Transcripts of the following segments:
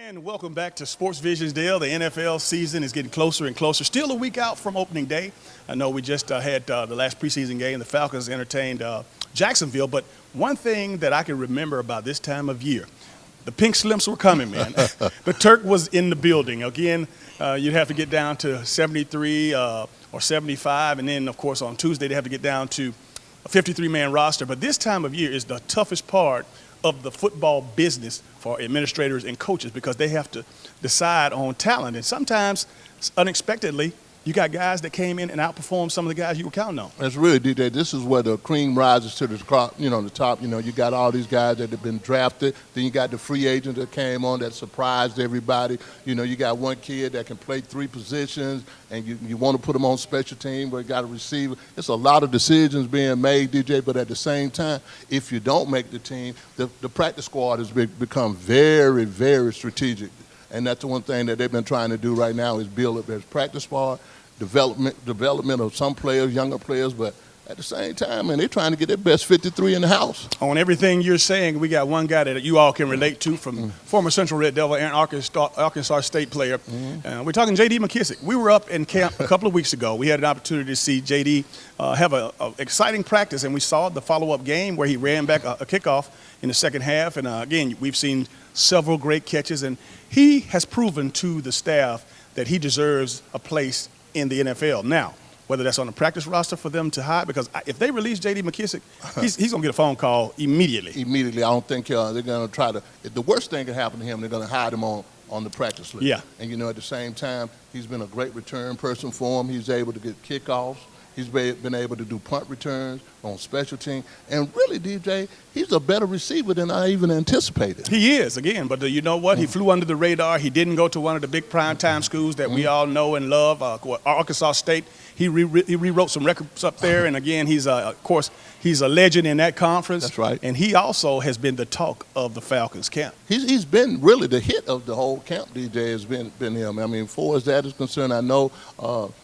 And welcome back to Sports Visions, Dale. The NFL season is getting closer and closer. Still a week out from opening day. I know we just had the last preseason game. The Falcons entertained Jacksonville. But one thing that I can remember about this time of year, the pink slips were coming, man. The Turk was in the building. Again, you'd have to get down to 73 or 75. And then, of course, on Tuesday, they have to get down to a 53-man roster. But this time of year is the toughest part of the football business for administrators and coaches because they have to decide on talent. And sometimes, unexpectedly, you got guys that came in and outperformed some of the guys you were counting on. That's really, DJ. This is where the cream rises to the top. The top. You got all these guys that have been drafted. Then you got the free agent that came on that surprised everybody. You got one kid that can play three positions, and you want to put him on special team, but you got a receiver. It's a lot of decisions being made, DJ. But at the same time, if you don't make the team, the practice squad has become very, very strategic. And that's the one thing that they've been trying to do right now is build up their practice squad, development of some players, younger players, but at the same time, man, they're trying to get their best 53 in the house. On everything you're saying, we got one guy that you all can relate to from former Central Red Devil and Arkansas State player. We're talking J.D. McKissick. We were up in camp a couple of weeks ago. We had an opportunity to see J.D. have an exciting practice, and we saw the follow-up game where he ran back a kickoff in the second half. And, again, we've seen several great catches, and he has proven to the staff that he deserves a place in the NFL. Now, whether that's on the practice roster for them to hide, because if they release J.D. McKissick, he's going to get a phone call immediately. Immediately. I don't think they're going to try to – if the worst thing can happen to him, they're going to hide him on the practice list. Yeah. And, at the same time, he's been a great return person for him. He's able to get kickoffs. He's been able to do punt returns on special team. And really, DJ, he's a better receiver than I even anticipated. He is, again. But you know what? He flew under the radar. He didn't go to one of the big primetime schools that we all know and love, Arkansas State. He rewrote some records up there. And, again, he's, of course, he's a legend in that conference. That's right. And he also has been the talk of the Falcons camp. He's been really the hit of the whole camp, DJ, has been him. I mean, as far as that is concerned, I know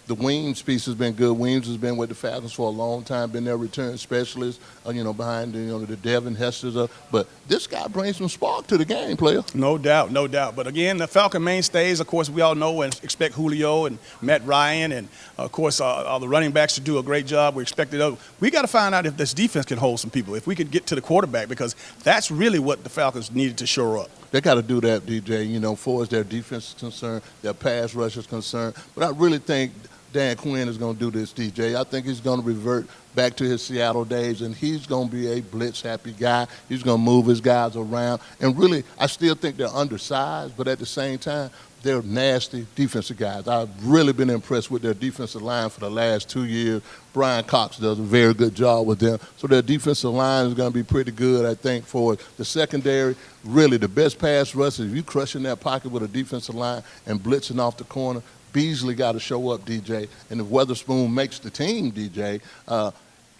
the Weems piece has been good. Weems has been with the Falcons for a long time, been their return specialist, behind the Devin Hesters. But this guy brings some spark to the game, player. No doubt, no doubt. But, again, the Falcon mainstays, of course, we all know and expect Julio and Matt Ryan and, of course, all the running backs to do a great job. We expect it. We got to find out if this defense can hold some people, if we could get to the quarterback, because that's really what the Falcons needed to shore up. They got to do that, DJ, as far as their defense is concerned, their pass rush is concerned. But I really think Dan Quinn is going to do this, DJ. I think he's going to revert back to his Seattle days, and he's going to be a blitz-happy guy. He's going to move his guys around. And really, I still think they're undersized, but at the same time, they're nasty defensive guys. I've really been impressed with their defensive line for the last 2 years. Brian Cox does a very good job with them. So their defensive line is going to be pretty good, I think, for the secondary. Really, the best pass rush is if you crush in that pocket with a defensive line and blitzing off the corner. Beasley got to show up, DJ. And if Weatherspoon makes the team, DJ,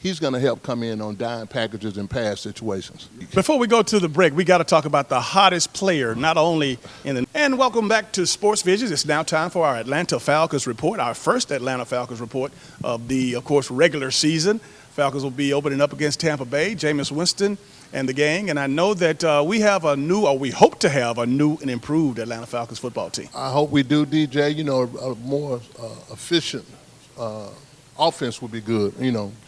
he's going to help come in on dime packages and pass situations. Before we go to the break, we got to talk about the hottest player, not only in the – and welcome back to Sports Visions. It's now time for our Atlanta Falcons report, our first Atlanta Falcons report of the, of course, regular season. Falcons will be opening up against Tampa Bay, Jameis Winston and the gang. And I know that we have a new, or we hope to have a new and improved Atlanta Falcons football team. I hope we do, DJ. A more efficient offense would be good.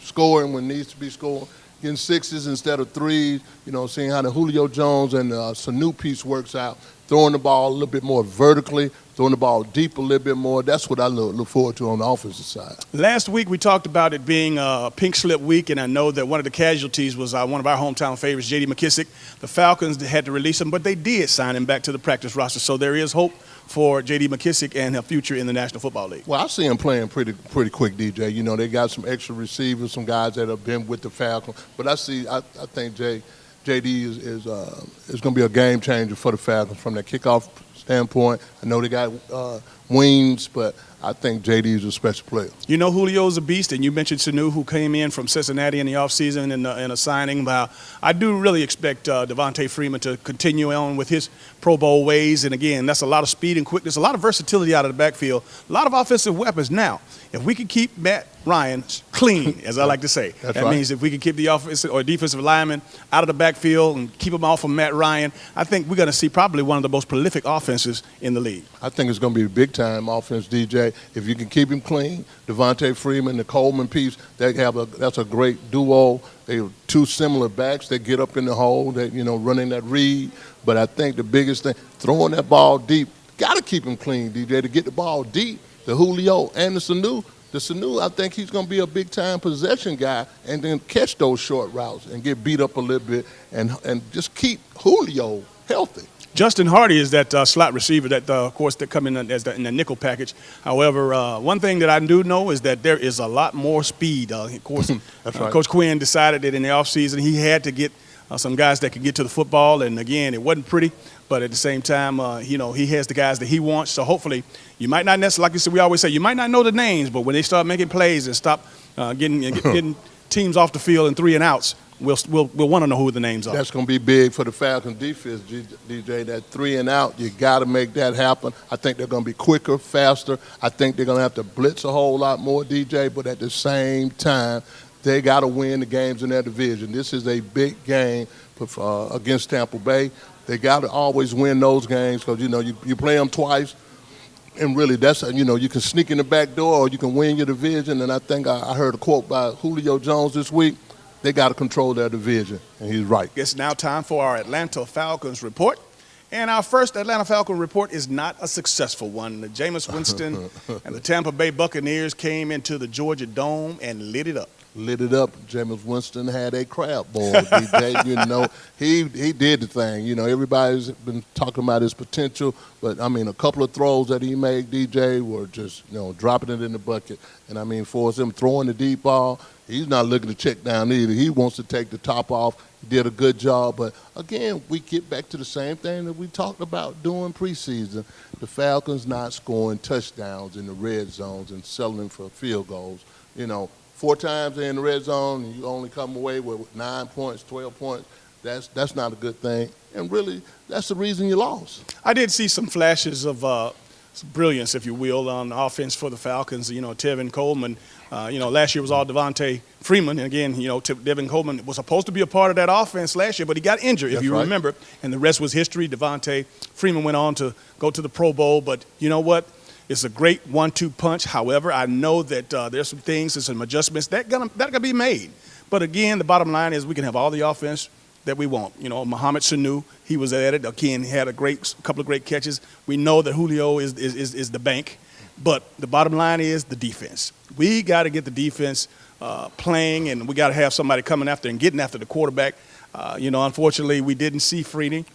Scoring when needs to be scored, getting sixes instead of threes, seeing how the Julio Jones and Sanu piece works out, throwing the ball a little bit more vertically, throwing the ball deep a little bit more. That's what I look forward to on the offensive side. Last week we talked about it being a pink slip week, and I know that one of the casualties was one of our hometown favorites, J.D. McKissick. The Falcons had to release him, but they did sign him back to the practice roster. So there is hope for J.D. McKissick and a future in the National Football League. Well, I see him playing pretty quick, DJ. They got some extra receivers, some guys that have been with the Falcons. But I think J.D. is going to be a game changer for the Falcons from that kickoff standpoint. I know they got Weems, but I think J.D. is a special player. Julio's a beast, and you mentioned Sanu, who came in from Cincinnati in the offseason in a signing. I do really expect Devontae Freeman to continue on with his Pro Bowl ways. And, again, that's a lot of speed and quickness, a lot of versatility out of the backfield, a lot of offensive weapons. Now, if we can keep Matt Ryan clean, as I like to say. That's that right. means if we can keep the offensive or defensive linemen out of the backfield and keep them off of Matt Ryan, I think we're going to see probably one of the most prolific offenses in the league. I think it's going to be a big-time offense, DJ. If you can keep him clean, Devontae Freeman, the Coleman piece, that's a great duo. They're two similar backs that get up in the hole, that running that read. But I think the biggest thing, throwing that ball deep, got to keep him clean, DJ, to get the ball deep. The Julio and the Sanu, I think he's going to be a big-time possession guy and then catch those short routes and get beat up a little bit and just keep Julio healthy. Justin Hardy is that slot receiver that, of course, that come in as in the nickel package. However, one thing that I do know is that there is a lot more speed. Of course, That's right. Coach Quinn decided that in the offseason he had to get some guys that could get to the football. And, again, it wasn't pretty. But at the same time, he has the guys that he wants. So hopefully you might not necessarily, like you said, we always say, you might not know the names, but when they start making plays and stop getting teams off the field and 3 and outs, we'll want to know who the names are. That's going to be big for the Falcons defense, DJ. That 3 and out, you got to make that happen. I think they're going to be quicker, faster. I think they're going to have to blitz a whole lot more, DJ. But at the same time, they got to win the games in their division. This is a big game against Tampa Bay. They got to always win those games because, you play them twice. And really, that's, you can sneak in the back door or you can win your division. And I think I heard a quote by Julio Jones this week. They got to control their division, and he's right. It's now time for our Atlanta Falcons report. And our first Atlanta Falcon report is not a successful one. The Jameis Winston and the Tampa Bay Buccaneers came into the Georgia Dome and lit it up. Lit it up. Jameis Winston had a crab bowl, DJ. He did the thing. Everybody's been talking about his potential, but, a couple of throws that he made, DJ, were just, dropping it in the bucket. And, for him throwing the deep ball, he's not looking to check down either. He wants to take the top off. He did a good job. But, again, we get back to the same thing that we talked about doing preseason. The Falcons not scoring touchdowns in the red zones and settling for field goals. 4 times they're in the red zone and you only come away with 9 points, 12 points. That's not a good thing. And really, that's the reason you lost. I did see some flashes of brilliance, if you will, on offense for the Falcons. Tevin Coleman, last year was all Devontae Freeman. And again, Tevin Coleman was supposed to be a part of that offense last year, but he got injured, if you remember. And the rest was history. Devontae Freeman went on to go to the Pro Bowl. But you know what? It's a great 1-2 punch. However, I know that there's some things and some adjustments that gonna be made. But again, the bottom line is we can have all the offense that we want. Mohamed Sanu, he was at it. Again, he had a couple of great catches. We know that Julio is the bank. But the bottom line is the defense. We got to get the defense playing, and we got to have somebody coming after and getting after the quarterback. Unfortunately, we didn't see Freeney.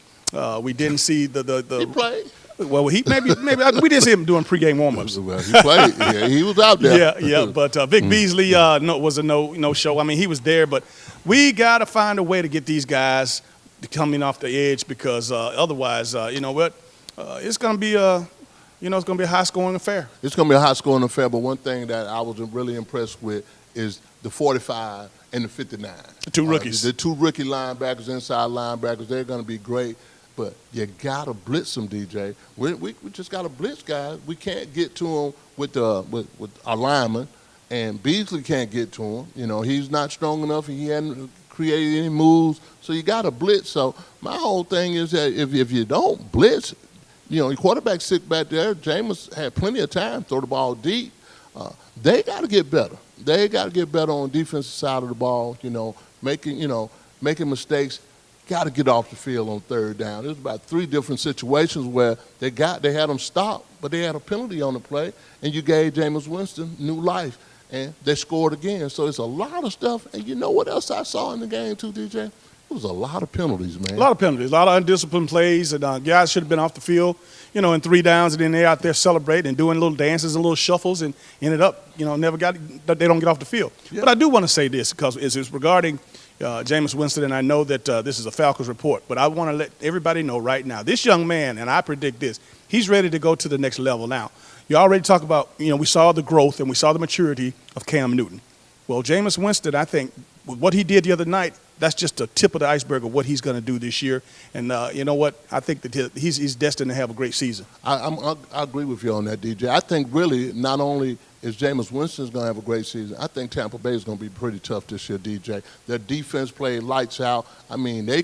We didn't see the He played. Well, he maybe we didn't see him doing pregame warm-ups. Well, he played. Yeah, he was out there. Yeah. But Vic Beasley was a no show. He was there, but we got to find a way to get these guys coming off the edge because otherwise, it's going to be it's going to be a high-scoring affair. It's going to be a high-scoring affair. But one thing that I was really impressed with is the 45 and the 59. The 2 rookies. The 2 rookie linebackers, inside linebackers, they're going to be great. But you got to blitz them, DJ. We just got to blitz guys. We can't get to them with our linemen, and Beasley can't get to him. He's not strong enough. He hadn't created any moves, so you got to blitz. So my whole thing is that if you don't blitz, your quarterback sit back there. Jameis had plenty of time to throw the ball deep. They got to get better. They got to get better on the defensive side of the ball. Making mistakes. Got to get off the field on 3rd down. There's about 3 different situations where they had them stopped, but they had a penalty on the play, and you gave Jameis Winston new life, and they scored again. So it's a lot of stuff. And you know what else I saw in the game too, DJ? It was a lot of penalties, man. A lot of penalties, a lot of undisciplined plays, and guys should have been off the field, in 3 downs, and then they're out there celebrating and doing little dances and little shuffles, and ended up, they don't get off the field. Yeah. But I do want to say this because it's regarding Jameis Winston, and I know that this is a Falcons report, but I want to let everybody know right now, this young man, and I predict this, he's ready to go to the next level now. You already talk about, we saw the growth and we saw the maturity of Cam Newton. Well, Jameis Winston, I think, with what he did the other night, that's just the tip of the iceberg of what he's going to do this year. And you know what? I think that he's destined to have a great season. I agree with you on that, DJ. I think really not only is Jameis Winston's going to have a great season. I think Tampa Bay is going to be pretty tough this year, DJ. Their defense played lights out. I mean, they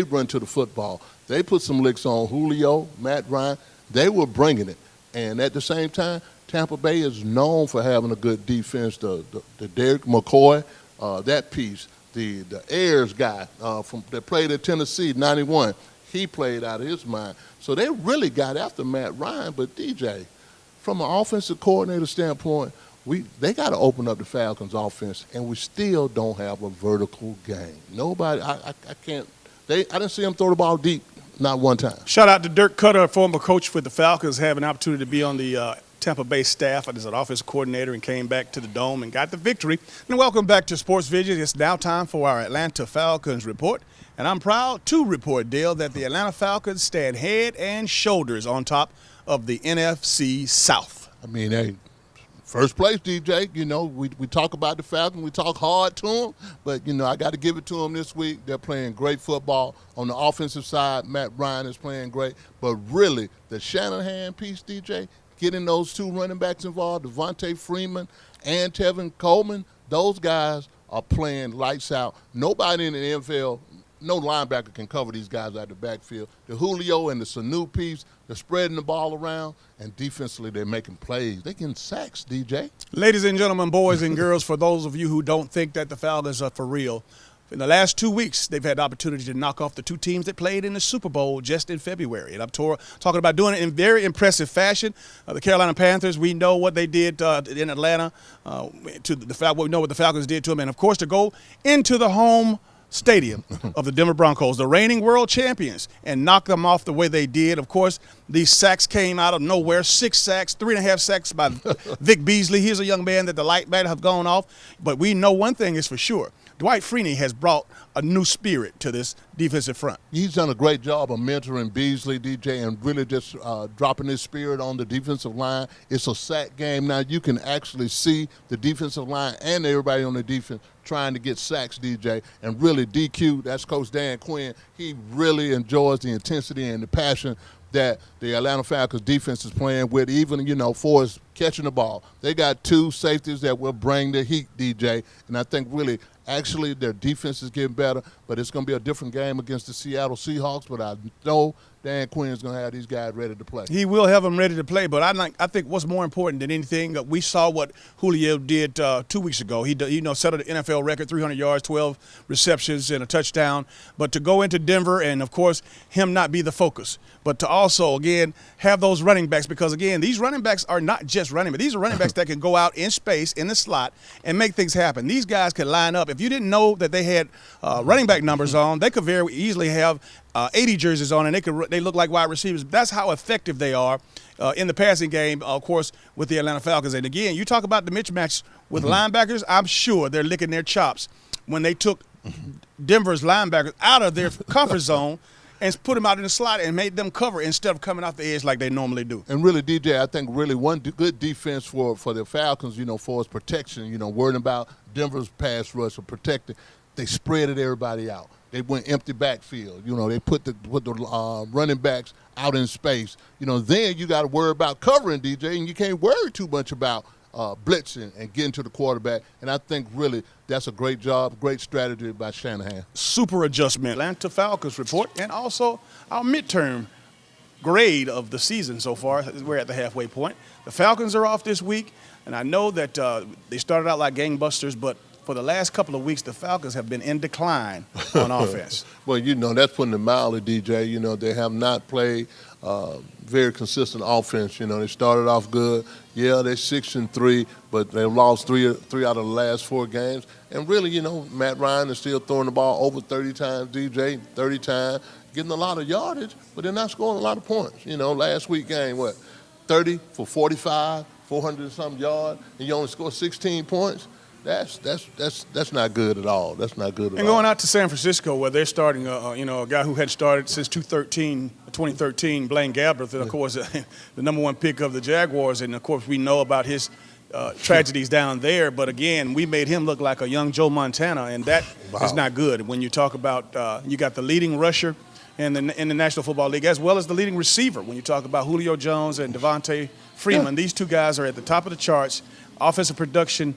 run to the football. They put some licks on Julio, Matt Ryan. They were bringing it. And at the same time, Tampa Bay is known for having a good defense. The Derek McCoy, that piece, the Ayers guy that played at Tennessee, 91, he played out of his mind. So they really got after Matt Ryan. But, DJ, from an offensive coordinator standpoint, they got to open up the Falcons' offense, and we still don't have a vertical game. Nobody, I can't. I didn't see them throw the ball deep, not one time. Shout out to Dirk Cutter, a former coach with the Falcons, having an opportunity to be on the Tampa Bay staff as an offensive coordinator and came back to the Dome and got the victory. And welcome back to Sports Vision. It's now time for our Atlanta Falcons report. And I'm proud to report, Dale, that the Atlanta Falcons stand head and shoulders on top of the NFC South. I mean, hey, first place, DJ. You know, we talk about the Falcons. We talk hard to them. But, you know, I got to give it to them this week. They're playing great football. On the offensive side, Matt Ryan is playing great. But really, the Shanahan piece, DJ, getting those two running backs involved, Devontae Freeman and Tevin Coleman, those guys are playing lights out. Nobody in the NFL, no linebacker can cover these guys out of the backfield. The Julio and the Sanu piece, they're spreading the ball around, and defensively they're making plays. They're getting sacks, DJ. Ladies and gentlemen, boys and girls, for those of you who don't think that the Falcons are for real, in the last 2 weeks, they've had the opportunity to knock off the two teams that played in the Super Bowl just in February. And I'm talking about doing it in very impressive fashion. The Carolina Panthers, we know what they did in Atlanta. We know what the Falcons did to them. And, of course, to go into the home stadium of the Denver Broncos, the reigning world champions, and knock them off the way they did. Of course, these sacks came out of nowhere. 6 sacks, 3.5 sacks by Vic Beasley. He's a young man that the light might have gone off. But we know one thing is for sure. Dwight Freeney has brought a new spirit to this defensive front. He's done a great job of mentoring Beasley, DJ, and really just dropping his spirit on the defensive line. It's a sack game now. You can actually see the defensive line and everybody on the defense trying to get sacks, DJ, and really DQ, that's Coach Dan Quinn. He really enjoys the intensity and the passion that the Atlanta Falcons defense is playing with, even, you know, for us catching the ball. They got 2 safeties that will bring the heat, DJ, and I think really actually their defense is getting better, but it's going to be a different game against the Seattle Seahawks, but I know Dan Quinn is going to have these guys ready to play. He will have them ready to play, but I think what's more important than anything, we saw what Julio did 2 weeks ago. He set an NFL record, 300 yards, 12 receptions, and a touchdown. But to go into Denver and, of course, him not be the focus, but to also, again, have those running backs, because, again, these running backs are not just running, but these are running backs that can go out in space, in the slot, and make things happen. These guys can line up. If you didn't know that they had running back numbers on, they could very easily have 80 jerseys on, and they look like wide receivers. That's how effective they are in the passing game, of course, with the Atlanta Falcons. And, again, you talk about the mismatch with linebackers, I'm sure they're licking their chops when they took Denver's linebackers out of their comfort zone and put them out in the slot and made them cover instead of coming off the edge like they normally do. And really, DJ, I think really one good defense for the Falcons, you know, for its protection, you know, worrying about Denver's pass rush or protecting, they spreaded everybody out. They went empty backfield. You know, they put the running backs out in space. You know, then you got to worry about covering, DJ, and you can't worry too much about blitzing and getting to the quarterback. And I think really that's a great job, great strategy by Shanahan. Super adjustment. Atlanta Falcons report, and also our midterm grade of the season so far. We're at the halfway point. The Falcons are off this week, and I know that they started out like gangbusters, but for the last couple of weeks, the Falcons have been in decline on offense. Well, you know, that's putting it mildly, DJ. You know, they have not played very consistent offense. You know, they started off good. Yeah, they're 6-3, but they've lost three out of the last 4 games. And really, you know, Matt Ryan is still throwing the ball over 30 times, DJ, 30 times, getting a lot of yardage, but they're not scoring a lot of points. You know, last week game, 30 for 45, 400 and some yards, and you only score 16 points? That's not good at all. That's not good at all. And going out to San Francisco, where they're starting, a guy who had started since 2013, Blaine Gabbert, and of course the number 1 pick of the Jaguars, and of course we know about his tragedies down there. But again, we made him look like a young Joe Montana, and that is not good. When you talk about you got the leading rusher in the National Football League, as well as the leading receiver. When you talk about Julio Jones and Devontae Freeman, these 2 guys are at the top of the charts. offensive production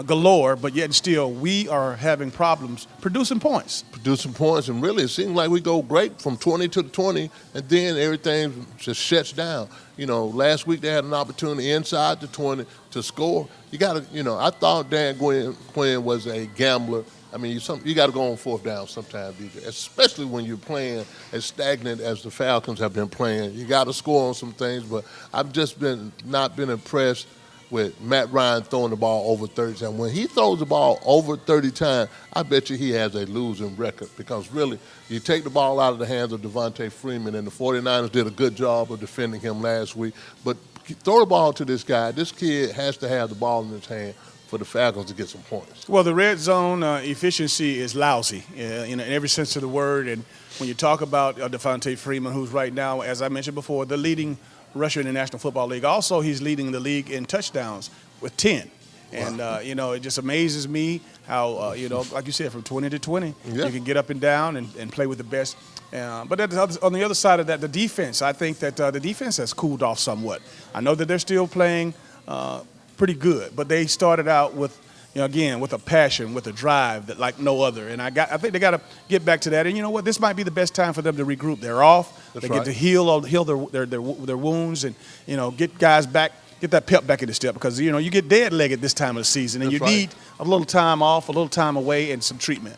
galore, but yet still we are having problems producing points. Producing points, and really it seems like we go great from 20 to 20, and then everything just shuts down. You know, last week they had an opportunity inside the 20 to score. You got to, you know, I thought Dan Quinn was a gambler. I mean, you got to go on fourth down sometimes, DJ, especially when you're playing as stagnant as the Falcons have been playing. You got to score on some things, but I've just not been impressed with Matt Ryan throwing the ball over 30 times. When he throws the ball over 30 times, I bet you he has a losing record, because really, you take the ball out of the hands of Devontae Freeman, and the 49ers did a good job of defending him last week, but throw the ball to this guy. This kid has to have the ball in his hand for the Falcons to get some points. Well, the red zone efficiency is lousy, in every sense of the word. And when you talk about Devontae Freeman, who's right now, as I mentioned before, the leading rusher in the National Football League, also he's leading the league in touchdowns with 10. And, it just amazes me how, like you said, from 20 to 20, you can get up and down and play with the best. But on the other side of that, the defense, I think that the defense has cooled off somewhat. I know that they're still playing pretty good, but they started out with, again, with a passion, with a drive that like no other. And I think they got to get back to that. And you know what? This might be the best time for them to regroup. They're off. That's they right. Get to heal their wounds and get guys back, get that pep back in the step, because you get dead-legged this time of the season, and That's you right. need a little time off, a little time away, and some treatment.